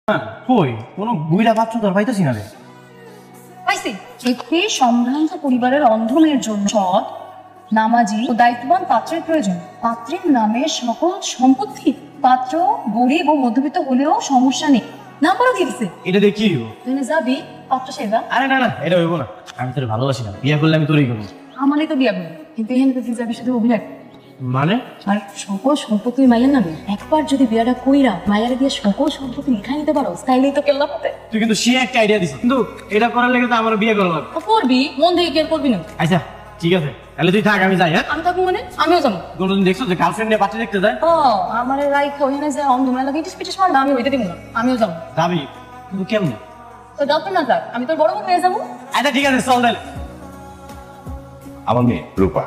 কই কোনো বুইড়া পাত্র তোর পাইতেছি না রে। পাইছি একটি সম্ভ্রান্ত পরিবারের অন্ধ মেয়ের জন্য সৎ, নামাজি ও দায়িত্ববান পাত্রের প্রয়োজন। পাত্রের নামে সকল সম্পত্তি। পাত্র গরিব ও মধ্যবিত্ত হলেও সমস্যা নেই। নাম্বারও দিয়ে দিছে। এটা দিয়ে কি হইব? তুই যাবি পাত্র সেবা? আরে না না, এটা হইব না। আমি তোর ভালোবাসি না, বিয়ে করলে আমি তোরই করবো। আমারই তো বিয়া করবি, কিন্তু এখানে তুই যাবি শুধু অভিনয়। মানে আর সকল সম্পত্তি মাইলের নামে একবার যদি বিয়াটা কইরা মায়ের দিয়ে সকল সম্পত্তি লিখা নিতে পারো তাইলেই তো কেল্লা পাতে। তুই কিন্তু সে একটা আইডিয়া দিছিস, কিন্তু এটা করার লেগে তো আমার বিয়ে করা লাগবে। করবি, মন থেকে কেয়ার করবি না। আচ্ছা ঠিক আছে, তাহলে তুই থাক, আমি যাই। হ্যাঁ আমি থাকবো মানে আমিও যাবো। কোনদিন দেখছো যে গার্লফ্রেন্ড নিয়ে বাচ্চা দেখতে যায়? ও আমার রাইখ ওখানে যে অন্ধ মেলা ইটিস পিটিস মারবে, আমি হইতে দিব না, আমিও যাবো। যাবি কিন্তু কেমন? তো যাবো না যাক, আমি তোর বড় বোন হয়ে যাবো। আচ্ছা ঠিক আছে, চল তাহলে। আমার মেয়ে রূপা।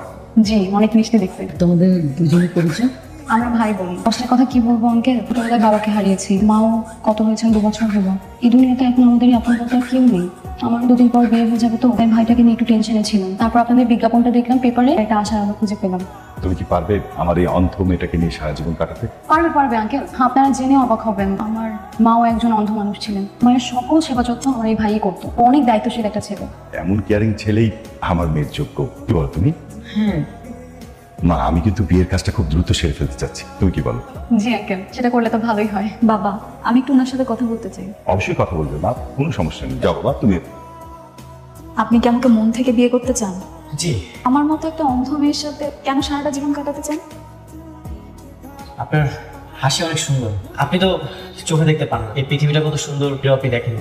জি, অনেক মিষ্টি দেখছি। তোমাদের দুজনের পরিচয়? আমরা ভাই বোন। কষ্টের কথা কি বলবো অঙ্কেল, ছোটবেলায় বাবাকে হারিয়েছি, মাও কত হয়েছেন 2 বছর হলো। এই দুনিয়াতে এখন আমাদেরই আপন বলতে আর কেউ নেই। আমার 2 দিন পর বিয়ে হয়ে যাবে, তো তাই ভাইটাকে নিয়ে একটু টেনশনে ছিলাম। তারপর আপনাদের বিজ্ঞাপনটা দেখলাম পেপারে, একটা আশার আলো খুঁজে পেলাম। তুমি কি পারবে আমার এই অন্ধ মেয়েটাকে নিয়ে সারা জীবন কাটাতে? পারবে পারবে আঙ্কেল, আপনারা জেনে অবাক হবেন। আমার মাও একজন অন্ধ মানুষ ছিলেন, মায়ের সকল সেবা যত্ন আমার এই ভাইই করতো। অনেক দায়িত্বশীল একটা ছেলে। এমন কেয়ারিং ছেলেই আমার মেয়ের যোগ্য। কি বলো তুমি? হ্যাঁ, মা, আমি কিন্তু বিয়ের কাজটা খুব দ্রুত সেরে ফেলতে চাচ্ছি। তুমি কি বলো? জি আঙ্কেল, সেটা করলে তো ভালোই হয়। বাবা, আমি একটু ওনার সাথে কথা বলতে চাই। অবশ্যই কথা বলবে মা, কোনো সমস্যা নেই। যাও বাবা, তুমি। আপনি কি আমাকে মন থেকে বিয়ে করতে চান? জি। আমার মতো একটা অন্ধ মেয়ের সাথে কেন সারাটা জীবন কাটাতে চান? আপনার হাসি অনেক সুন্দর। আপনি তো চোখে দেখতে পান না, এই পৃথিবীটা কত সুন্দর কেউ আপনি দেখেন।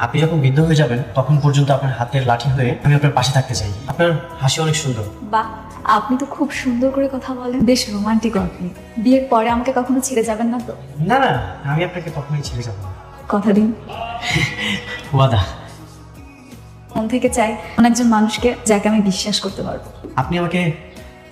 আপনি যখন বৃদ্ধ হয়ে যাবেন তখন পর্যন্ত আপনার হাতের লাঠি হয়ে আমি আপনার পাশে থাকতে চাই। আপনার হাসি অনেক সুন্দর। বাহ, আপনি তো খুব সুন্দর করে কথা বলেন, বেশ রোমান্টিক আপনি। বিয়ের পরে আমাকে কখনো ছেড়ে যাবেন না তো? না না, আমি আপনাকে কখনোই ছেড়ে যাবো না। কথা দিন। ওয়াদা। মন থেকে চাই এমন একজন মানুষকে যাকে আমি বিশ্বাস করতে পারবো। আপনি আমাকে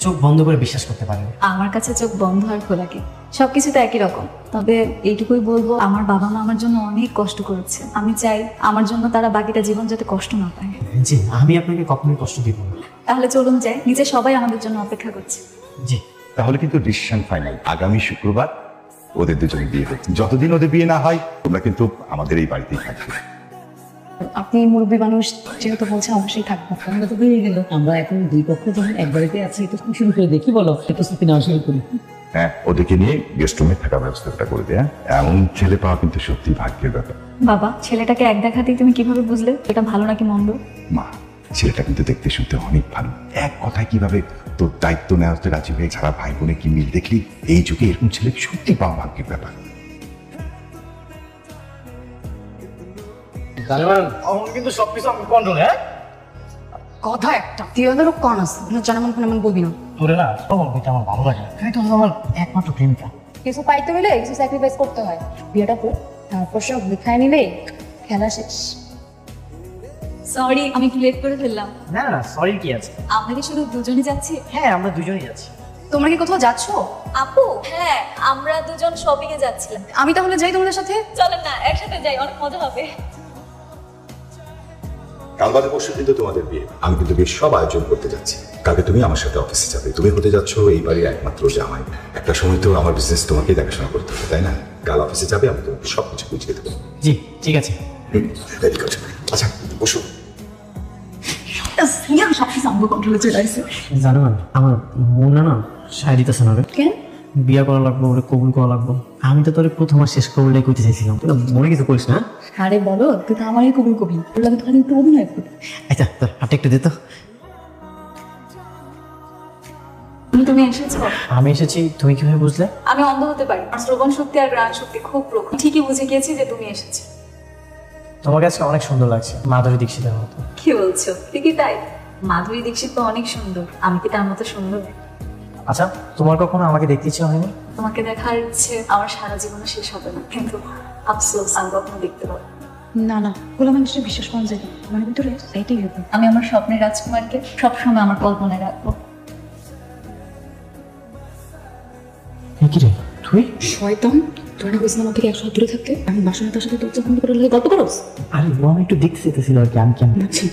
চোখ বন্ধ করে বিশ্বাস করতে পারেন। আমার কাছে চোখ বন্ধ আর খোলা কি সবকিছু তো একই রকম। তবে এইটুকুই বলবো, আমার বাবা মা আমার জন্য অনেক কষ্ট করেছে। আমি চাই আমার জন্য তারা বাকিটা জীবন যাতে কষ্ট না পায়। জি, আমি আপনাকে কখনোই কষ্ট দিব না। তাহলে চলুন যাই, নিচে সবাই আমাদের জন্য অপেক্ষা করছে। জি। তাহলে কিন্তু ডিসিশন ফাইনাল। আগামী শুক্রবার ওদের দুজনে বিয়ে হচ্ছে। যতদিন ওদের বিয়ে না হয় তোমরা কিন্তু আমাদের এই বাড়িতেই থাকবে। আপনি মুরব্বী মানুষ যেহেতু বলছেন, অবশ্যই থাকবো। আমরা তো হয়ে গেল। আমরা এখন দুই পক্ষ যখন এক বাড়িতে আছি, এটা শুরু করে দেখি। বলো, একটু স্মৃতি নেওয়া শুরু করি। হ্যাঁ, ওদেরকে নিয়ে গেস্ট রুমে থাকার ব্যবস্থাটা করে দেয়া। এমন ছেলে পাওয়া কিন্তু সত্যি ভাগ্যের ব্যাপার। বাবা, ছেলেটাকে এক দেখাতেই তুমি কিভাবে বুঝলে এটা ভালো নাকি মন্দ? মা, ছেলেটা কিন্তু দেখতে শুনতে অনেক ভালো। এক কথায় কিভাবে তোর দায়িত্ব নেওয়াতে রাজি হয়ে ছাড়া ভাই বোনে কি মিল দেখলি। এই যুগে এরকম ছেলে সত্যি পাওয়া ভাগ্যের ব্যাপার। কিন্তু সবকিছু আমি কন্ট্রোলে। হ্যাঁ, কথা একটা তুই ওদেরও কন আছে, জানামন ফোন এমন বলবি না। তোরে না তখন বলতে আমার ভালো লাগে। তুই তো আমার একমাত্র প্রেমিকা। কিছু পাইতে হলে কিছু স্যাক্রিফাইস করতে হয়। বিয়েটা কর, তারপর সব লিখায় নিলে খেলা শেষ। সরি, আমি একটু লেট করে ফেললাম। না না, সরি কি আছে? আমরা কি শুধু দুজনই যাচ্ছি? হ্যাঁ, আমরা দুজনেই যাচ্ছি। তোমরা কি কোথাও যাচ্ছ? আপু, হ্যাঁ, আমরা দুজন শপিং এ যাচ্ছিলাম। আমি তাহলে যাই তোমাদের সাথে। চলেন না, একসাথে যাই, অনেক মজা হবে। কাল বাদে পরশু কিন্তু তোমাদের বিয়ে। আমি কিন্তু বিয়ের সব আয়োজন করতে যাচ্ছি। কালকে তুমি আমার সাথে অফিসে যাবে। তুমি হতে যাচ্ছ এই বাড়ির একমাত্র জামাই। একটা সময় তো আমার বিজনেস তোমাকেই দেখাশোনা করতে হবে, তাই না? কাল অফিসে যাবে, আমি তোমাকে সবকিছু বুঝিয়ে দেবো। জি ঠিক আছে। রেডি করছো? আচ্ছা বসো। সবকিছু আমার কন্ট্রোলে চলে আসছে। জানো না, আমার মনে না সায় দিতেছে না রে। কেন? বিয়া করা লাগবো, ওরে কবুল করা লাগবো। আমি তো তোর প্রথম আর শেষ কবুলটাই করতে চাইছিলাম। তুই মনে কিছু করিস না? আরে বলো, তুই তো আমারই কবুল কবি। তোর লাগে তোর একটু অভিনয় করি। আচ্ছা, তোর হাতে একটু দে তো। তুমি এসেছো? আমি এসেছি, তুমি কিভাবে বুঝলে? আমি অন্ধ হতে পারি, আর শ্রবণ শক্তি আর গ্রাণ শক্তি খুব প্রখর। ঠিকই বুঝে গিয়েছি যে তুমি এসেছো। তোমাকে আজকে অনেক সুন্দর লাগছে, মাধুরী দীক্ষিতের মতো। কি বলছো? ঠিকই তাই। মাধুরী দীক্ষিত তো অনেক সুন্দর, আমি কি তার মতো সুন্দর? আচ্ছা, তোমার কখনো আমাকে দেখতে ইচ্ছে হয়নি? তোমাকে দেখার ইচ্ছে আমার সারা জীবনে শেষ হবে না, কিন্তু আফসোস আমি কখনো দেখতে পাবো না। না, ওগুলো মানুষের বিশ্বাস করা যায় না, মানে ভিতরে এটাই হবে। আমি আমার স্বপ্নের রাজকুমারকে সবসময় আমার কল্পনায় রাখবো। কি রে তুই? শয়তান, তোর না বলছিলাম আমার থেকে 100 হাত দূরে থাকতে? আমি বাসনে তার সাথে দরজা বন্ধ করে গল্প করোস? আরে ও আমি একটু দেখতে চাইতেছিল আর কি। আমি কেমন বুঝছি,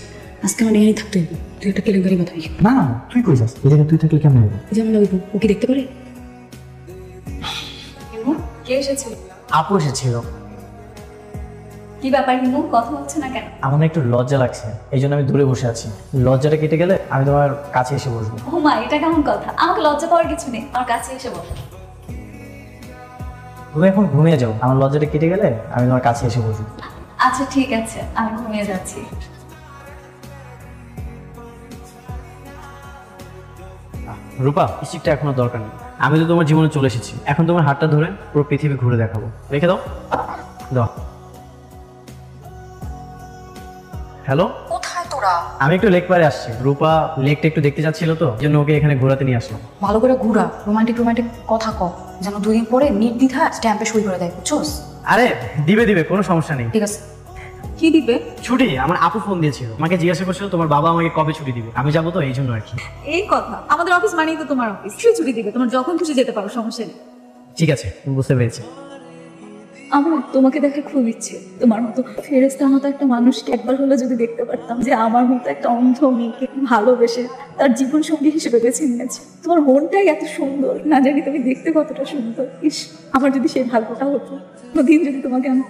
আজকে আমার এখানেই থাকতে হবে। তুই একটা কেলেঙ্কারি মাথায়। না না, তুই কই যাস? এই জায়গায় তুই থাকলে কেমন হবে? যেমন লাগবে, ও কি দেখতে পারে? কে এসেছে? আপু এসেছিল। কি ব্যাপার হিমু, কথা হচ্ছে না কেন? আমার না একটু লজ্জা লাগছে, এই জন্য আমি দূরে বসে আছি। লজ্জাটা কেটে গেলে আমি তোমার কাছে এসে বসবো। ও মা, এটা কেমন কথা? আমাকে লজ্জা পাওয়ার কিছু নেই, আমার কাছে এসে বসো। তুমি এখন ঘুমিয়ে যাও, আমার লজ্জাটা কেটে গেলে আমি তোমার কাছে এসে বসবো। আচ্ছা ঠিক আছে, আমি ঘুমিয়ে যাচ্ছি। রূপা, স্টিকটা এখনো দরকার নেই, আমি তো তোমার জীবনে চলে এসেছি। এখন তোমার হাতটা ধরে পুরো পৃথিবী ঘুরে দেখাবো। রেখে দাও, দাও। হ্যালো, কোথায় তোরা? আমি একটু লেক পারে আসছি। রূপা লেকটা একটু দেখতে যাচ্ছিল, তো এই জন্য ওকে এখানে ঘোরাতে নিয়ে আসলাম। ভালো করে ঘুরা, রোমান্টিক রোমান্টিক কথা ক, যেন 2 দিন পরে নির্দ্বিধা স্ট্যাম্পে সই করে দেয়, বুঝছোস? আরে দিবে দিবে, কোনো সমস্যা নেই। ঠিক আছে। কি দিবে? ছুটি, আমার আপু ফোন দিয়েছিল, আমাকে জিজ্ঞাসা করছিল তোমার বাবা আমাকে কবে ছুটি দিবে। আমি যাবো তো, এই জন্য আর কি। এই কথা, আমাদের অফিস মানেই তো তোমার অফিস, কি ছুটি দিবে? তোমার যখন খুশি যেতে পারো, সমস্যা নেই। ঠিক আছে, বুঝতে পেরেছি। আমার তোমাকে দেখার খুব ইচ্ছে। তোমার মতো ফেরেস্তার মতো একটা মানুষকে একবার হলে যদি দেখতে পারতাম, যে আমার মতো একটা অন্ধ মেয়েকে ভালোবেসে তার জীবন সঙ্গী হিসেবে বেছে নিয়েছে। তোমার মনটাই এত সুন্দর, না জানি তুমি দেখতে কতটা সুন্দর। ইস, আমার যদি সেই ভাগ্যটা হতো, কোনদিন যদি তোমাকে আমি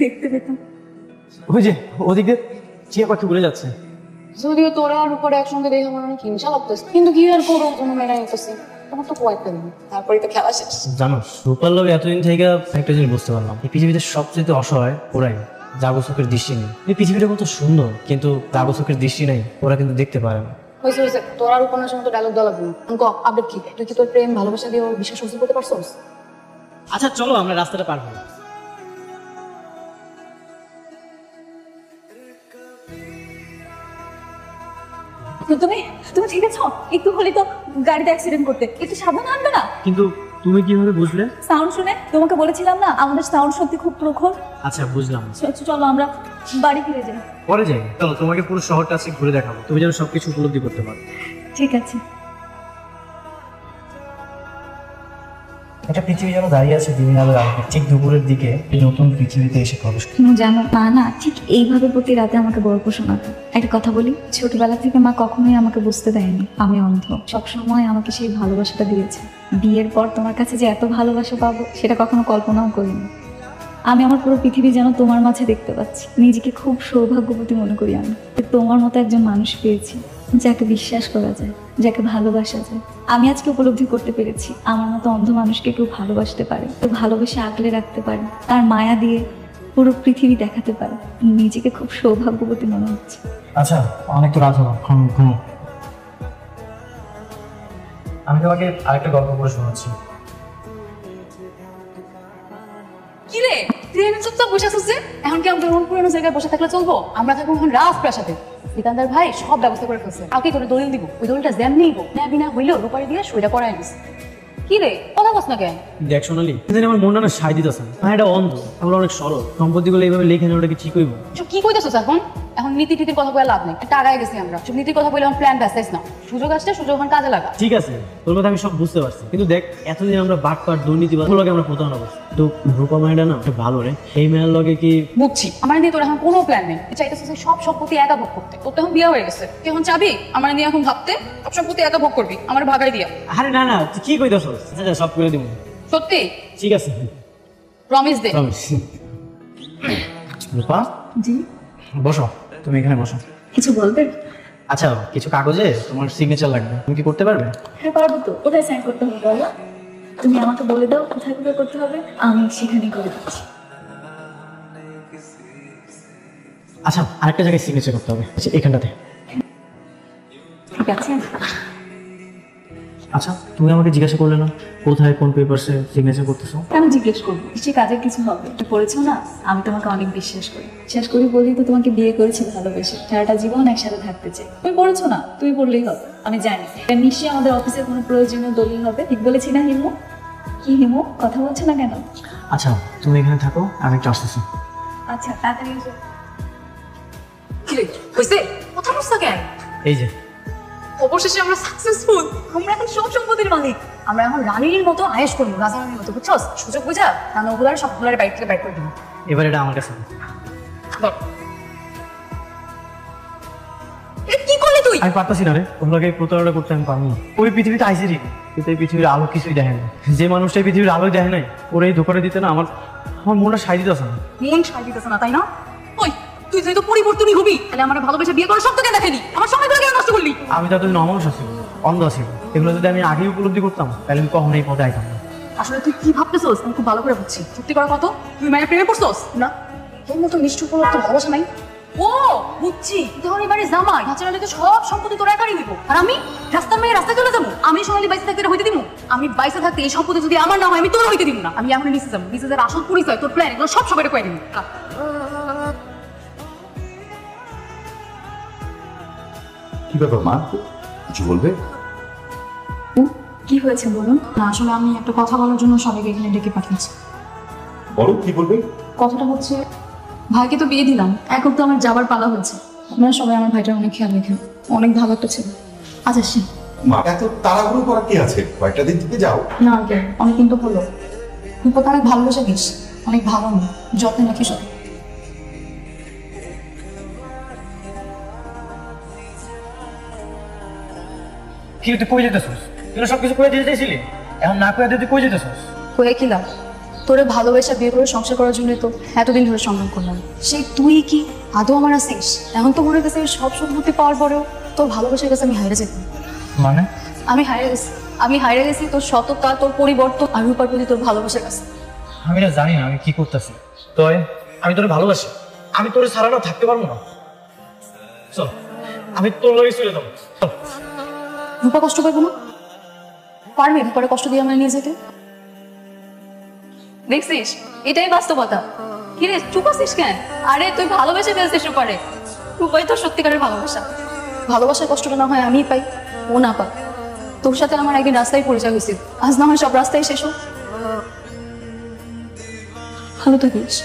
দেখতে পেতাম। ওই যে ওদিকে চিয়া পাখি উড়ে যাচ্ছে। যদিও তোরা আর উপরে একসঙ্গে দেখে আমার অনেক হিংসা লাগতেছে, কিন্তু কি আর করবো, কোনো মেনে নিতেছি। তোমার তো কয়েক দিন, তারপরে তো খেলা শেষ। জানো, রূপার লোক এতদিন থেকে একটা জিনিস বুঝতে পারলাম, এই পৃথিবীতে সবচেয়ে অসহায় ওরাই, যাগো চোখের দৃষ্টি নেই। এই পৃথিবীটা কত সুন্দর, কিন্তু যাগো চোখের দৃষ্টি নেই, ওরা কিন্তু দেখতে পারে না। হয়েছে হয়েছে, তোর আর উপন্যাসের মতো ডায়লগ দেওয়া লাগবে না। আপডেট কি? তুই কি তোর প্রেম ভালোবাসা দিয়ে ওর বিশ্বাস অর্জন করতে পারছোস? আচ্ছা চলো, আমরা রাস্তাটা পার হই। তুমি তুমি ঠিক আছো? একটু হলে তো গাড়িতে অ্যাক্সিডেন্ট করতে, একটু সাবধানে আনবে না? কিন্তু তুমি কিভাবে বুঝলে? সাউন্ড শুনে, তোমাকে বলেছিলাম না আমাদের সাউন্ড সত্যি খুব প্রখর। আচ্ছা বুঝলাম। চলো আমরা বাড়ি ফিরে যাই। পরে যাই, চলো তোমাকে পুরো শহরটা আজকে ঘুরে দেখাবো, তুমি যেন সবকিছু উপলব্ধি করতে পারো। ঠিক আছে। একটা পৃথিবী যেন দাঁড়িয়ে আছে দিন আলোর আগে, ঠিক দুপুরের দিকে এই নতুন পৃথিবীতে এসে প্রবেশ করে। তুমি জানো, মা না ঠিক এইভাবে প্রতি রাতে আমাকে গল্প শোনাতো। একটা কথা বলি, ছোটবেলা থেকে মা কখনোই আমাকে বুঝতে দেয়নি আমি অন্ধ। সবসময় আমাকে সেই ভালোবাসাটা দিয়েছে। বিয়ের পর তোমার কাছে যে এত ভালোবাসা পাবো, সেটা কখনো কল্পনাও করিনি। আমি আমার পুরো পৃথিবী যেন তোমার মাঝে দেখতে পাচ্ছি। নিজেকে খুব সৌভাগ্যবতী মনে করি আমি, যে তোমার মতো একজন মানুষ পেয়েছি, যাকে বিশ্বাস করা যায়, যাকে ভালোবাসা যায়। আমি আজকে উপলব্ধি করতে পেরেছি, আমার মতো অন্ধ মানুষকে কেউ ভালোবাসতে পারে, কেউ ভালোবেসে আগলে রাখতে পারে, তার মায়া দিয়ে পুরো পৃথিবী দেখাতে পারে। নিজেকে খুব সৌভাগ্যবতী মনে হচ্ছে। আচ্ছা, অনেক তো রাত হলো, ঘুমো। আমি তোমাকে আরেকটা গল্প করে শোনাচ্ছি। কি রে, তুই এনে চুপচাপ বসে আছিস যে? এখন কি আমরা পুরোনো জায়গায় বসে থাকলে চলবো? আমরা থাকবো এখন রাজপ্রাসাদে। সিকান্দার ভাই সব ব্যবস্থা করে ফেলছে, কাউকে করে দলিল দিব। ওই দলিলটা যেমনি নিব, নেবি না হইলেও রূপারি দিয়ে সইটা করাই নিস। কি রে, কথা বস না কেন? দেখ সোনালি, আমার মনটা না সাই দিতেছে না। হ্যাঁ, এটা অন্ধ, আমরা অনেক সরল। সম্পত্তিগুলো এইভাবে লিখে নেওয়াটা কি ঠিক হইব? কি কইতেছিস এখন? এখন নীতি টিতির কথা বলে লাভ নেই, একটা আগায় গেছি আমরা। সব নীতির কথা বলে এখন প্ল্যান ব্যস্তাইস না। সুযোগ আসছে, সুযোগ এখন কাজে লাগা। ঠিক আছে, তোর কথা আমি সব বুঝতে পারছি, কিন্তু দেখ এতদিন আমরা বাটপাট দুর্নীতিবাদ লগে আমরা প্রতারণা করছি, তো রূপা মায়েরা না একটা ভালো রে। এই মেয়ের লগে কি বুঝছি, আমার নিয়ে তোর এখন কোনো প্ল্যান নেই। চাইতেছিস সব সম্পত্তি একা ভোগ করতে। তোর তো এখন বিয়ে হয়ে গেছে, তুই এখন চাবি আমার নিয়ে এখন ভাবতে সব সম্পত্তি একা ভোগ করবি, আমার ভাগাই দিয়া। আরে না না, তুই কি কইতাছস? আচ্ছা সব করে দিব। সত্যি? ঠিক আছে, প্রমিস দে। রূপা, জি, বসো, তুমি এখানে বসো। কিছু বলবেন? আচ্ছা, কিছু কাগজে তোমার সিগনেচার লাগবে, তুমি কি করতে পারবে? হ্যাঁ পারবো তো। কোথায় সাইন করতে হবে বলো? তুমি আমাকে বলে দাও কোথায় কোথায় করতে হবে, আমি সেখানেই করে দিচ্ছি। আচ্ছা, আরেকটা জায়গায় সিগনেচার করতে হবে, আচ্ছা এখানটাতে। ঠিক আছে। আচ্ছা, তুমি আমাকে জিজ্ঞাসা করলে না কোথায় কোন পেপারসে সিগনেচার করতেছো? কেন জিজ্ঞেস করবো? নিশ্চয়ই কাজের কিছু হবে। তুমি পড়েছো না, আমি তোমাকে অনেক বিশ্বাস করি। বিশ্বাস করি বলেই তো তোমাকে বিয়ে করেছি ভালোবেসে, সারাটা জীবন একসাথে থাকতে চাই। তুমি পড়েছো না, তুমি পড়লেই হবে। আমি জানি এটা নিশ্চয়ই আমাদের অফিসের কোনো প্রয়োজনীয় দলিল হবে। ঠিক বলেছি না হিমু? কি হিমু, কথা বলছো না কেন? আচ্ছা, তুমি এখানে থাকো, আমি একটু আসতেছি। আচ্ছা তাড়াতাড়ি এসো। কি রে, হইছে? কথা বলছ না কেন? এই যে অবশেষে আমরা সাকসেসফুল। আমরা এখন সব সম্পত্তির মালিক। আমরা এখন রানীর মতো আয়েশ করবো, রাজা রানীর মতো, বুঝছস? সুযোগ বুঝা রান্না ওগুলার সবগুলার বাইক থেকে বাইক করে দিবি। এবার এটা আমার কাছে। ধর। এটা কি করলি তুই? আমি পারতাছি না রে, ওগুলোকে প্রতারণা করতে আমি পারবো না। ওই পৃথিবীতে আইসিরি, কিন্তু এই পৃথিবীর আলো কিছুই দেখে না। যে মানুষটা এই পৃথিবীর আলোই দেখে নাই, ওরা এই ধোকাটা দিতে না আমার আমার মনটা সাই দিতেছে না। মন সাই দিতেছে না, তাই না? ওই তুই তো পরিবর্তনই হবি, তাহলে আমার ভালোবেসে বিয়ে করার শব্দ কেন দেখেনি? আমার সময়গুলো কেন নষ্ট করলি? আমি তো এতদিন অমানুষ আছি, অন্ধ আছি। এগুলো যদি আমি আগেই উপলব্ধি করতাম তাহলে আমি কখনোই পথে আইতাম না। আসলে তুই কি ভাবতেছস আমি খুব ভালো করে বুঝছি। সত্যি করে কত তুই মায়ের প্রেমে পড়ছস না? তোর মতো নিষ্ঠুর কোনো তো ভালোবাসা নাই। ও বুঝছি, তোর এবারে জামাই বাচ্চারা তো সব সম্পত্তি তোর একারই হইব, আর আমি রাস্তার মেয়ে রাস্তায় চলে যাবো। আমি সোনালি বাইসে থাকতে এটা হইতে দিব? আমি বাইসে থাকতে এই সম্পত্তি যদি আমার না হয় আমি তোর হইতে দিব না। আমি এখন নিচে যাবো, নিচে যার আসল পরিচয় তোর প্ল্যান এগুলো সব সবাই কয়ে দিব। কি ব্যাপার মা, কিছু বলবে? কি হয়েছে বলুন? না আসলে আমি একটা কথা বলার জন্য সবাইকে এখানে ডেকে পাঠিয়েছি। বলো কি বলবে। কথাটা হচ্ছে, ভাইকে তো বিয়ে দিলাম, এখন তো আমার যাবার পালা হয়েছে। আপনারা সবাই আমার ভাইটার অনেক খেয়াল রাখেন, অনেক ভালো একটা ছেলে। আচ্ছা সে মা এত তাড়াহুড়ো করা কি আছে, কয়েকটা দিন থেকে যাও। না আঙ্কেল, অনেক কিন্তু হলো। তুই তো অনেক ভালোবাসা দিস, অনেক ভালো মেয়ে, যত্নে রাখিস ওকে। কি তুই কই যেতেছিস? তুই না সবকিছু করে দিতে চাইছিলি, এখন না করে দিতে কই যেতেছিস? হয়ে কি লাভ? তোরে ভালোবাসা বিয়ে করে সংসার করার জন্য তো এতদিন ধরে সংগ্রাম করলাম। সেই তুই কি আদৌ আমার আছিস? এখন তো মনে হচ্ছে সব সম্পত্তি পাওয়ার পরেও তোর ভালোবাসার কাছে আমি হারিয়ে যেতাম। মানে আমি হারিয়ে গেছি তোর সততা, তোর পরিবর্তন আর রূপার প্রতি তোর ভালোবাসার কাছে। আমি না জানি না আমি কি করতেছি। তয় আমি তোরে ভালোবাসি, আমি তোরে ছাড়া না থাকতে পারবো না। চল আমি তোর লগে চলে যাবো। চল। রূপা কষ্ট পাবো না? পারবি রূপারে কষ্ট দিয়ে আমার নিয়ে যেতে? দেখছিস, এটাই বাস্তবতা। কিরে চুপ আছিস কেন? আরে তুই ভালোবেসে ফেলছিস রূপারে। রূপাই তোর সত্যিকারের ভালোবাসা। ভালোবাসার কষ্টটা না হয় আমি পাই, ও না পাই। তোর সাথে আমার একদিন রাস্তায় পরিচয় হয়েছিল, আজ না হয় সব রাস্তায় শেষ হোক। ভালো থাকিস।